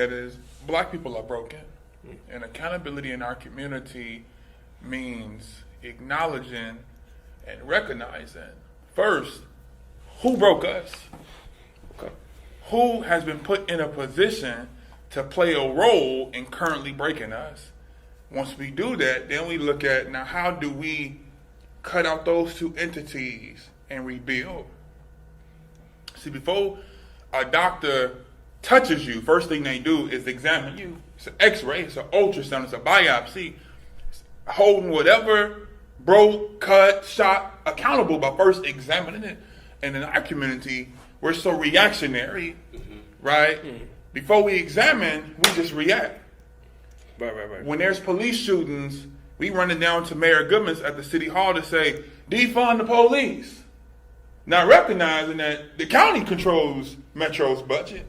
That is, black people are broken. And accountability in our community means acknowledging and recognizing, first, who broke us? Okay. Who has been put in a position to play a role in currently breaking us? Once we do that, then we look at, now how do we cut out those two entities and rebuild? See, before a doctor touches you, first thing they do is examine you. It's an x-ray, it's an ultrasound, it's a biopsy. It's holding whatever broke, cut, shot accountable by first examining it. And in our community, we're so reactionary, right? Before we examine, we just react. Right. When there's police shootings, we running down to Mayor Goodman's at the city hall to say, defund the police. Not recognizing that the county controls Metro's budget,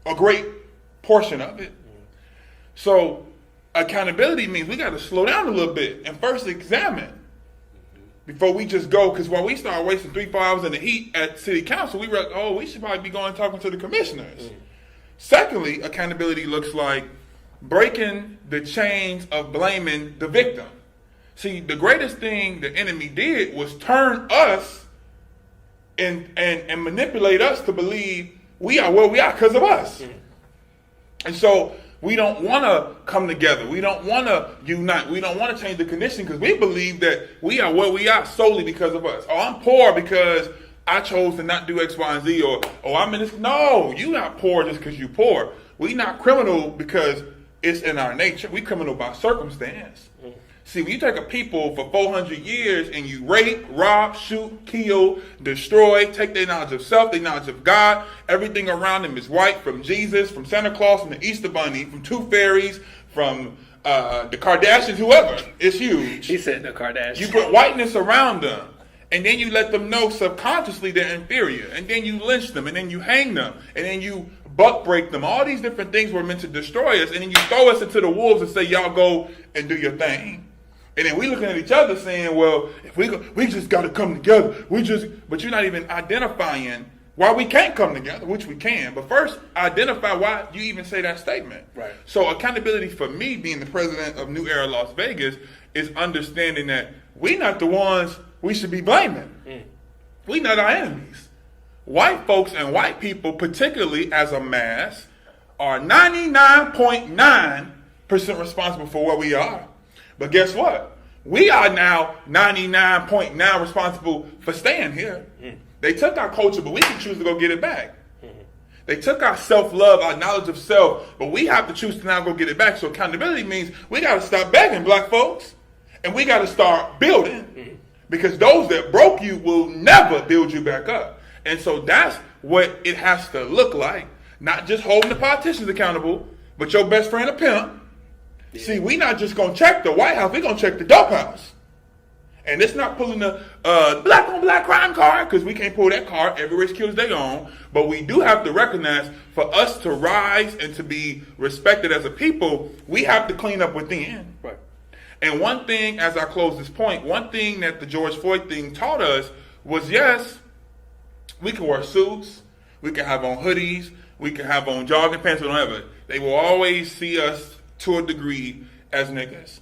a great portion of it. So accountability means we got to slow down a little bit and first examine before we just go. Because while we start wasting 3-4 hours in the heat at city council, we realize, oh, we should probably be going and talking to the commissioners. Secondly, accountability looks like breaking the chains of blaming the victim. See, the greatest thing the enemy did was turn us and manipulate us to believe we are where we are because of us. And so we don't want to come together. We don't want to unite. We don't want to change the condition because we believe that we are where we are solely because of us. Oh, I'm poor because I chose to not do X, Y, and Z. Or, oh, I'm in this. No, you're not poor just because you're poor. We not criminal because it's in our nature. We criminal by circumstance. See, when you take a people for 400 years and you rape, rob, shoot, kill, destroy, take their knowledge of self, their knowledge of God, everything around them is white, from Jesus, from Santa Claus, from the Easter Bunny, from Tooth Fairies, from the Kardashians, whoever. It's huge. He said the Kardashians. You put whiteness around them, and then you let them know subconsciously they're inferior, and then you lynch them, and then you hang them, and then you buck break them. All these different things were meant to destroy us, and then you throw us into the wolves and say, y'all go and do your thing. And then we looking at each other saying, well, if we just got to come together. But you're not even identifying why we can't come together, which we can. But first, identify why you even say that statement. Right. So accountability for me, being the president of New Era Las Vegas, is understanding that we not the ones we should be blaming. We not our enemies. White folks and white people, particularly as a mass, are 99.9% responsible for where we are. But guess what? We are now 99.9% responsible for staying here. They took our culture, but we can choose to go get it back. They took our self-love, our knowledge of self, but we have to choose to now go get it back. So accountability means we got to stop begging, black folks, and we got to start building. Because those that broke you will never build you back up. And so that's what it has to look like. Not just holding the politicians accountable, but your best friend a pimp. See, we not just going to check the White House, we're going to check the dope house. And it's not pulling the black on black crime card, because we can't pull that card. Every race kills their own. But we do have to recognize, for us to rise and to be respected as a people, we have to clean up within. Right. And one thing, as I close this point, one thing that the George Floyd thing taught us was, yes, we can wear suits, we can have on hoodies, we can have on jogging pants, whatever. They will always see us to a degree as niggas.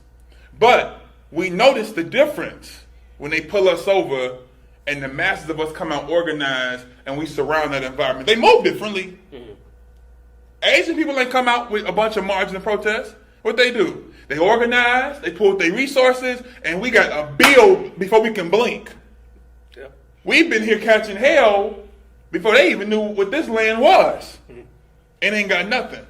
But we notice the difference when they pull us over and the masses of us come out organized and we surround that environment. They move differently. Asian people ain't come out with a bunch of marches and protests. What they do? They organize, they pull their resources, and we got a build before we can blink. Yeah. We've been here catching hell before they even knew what this land was. And ain't got nothing.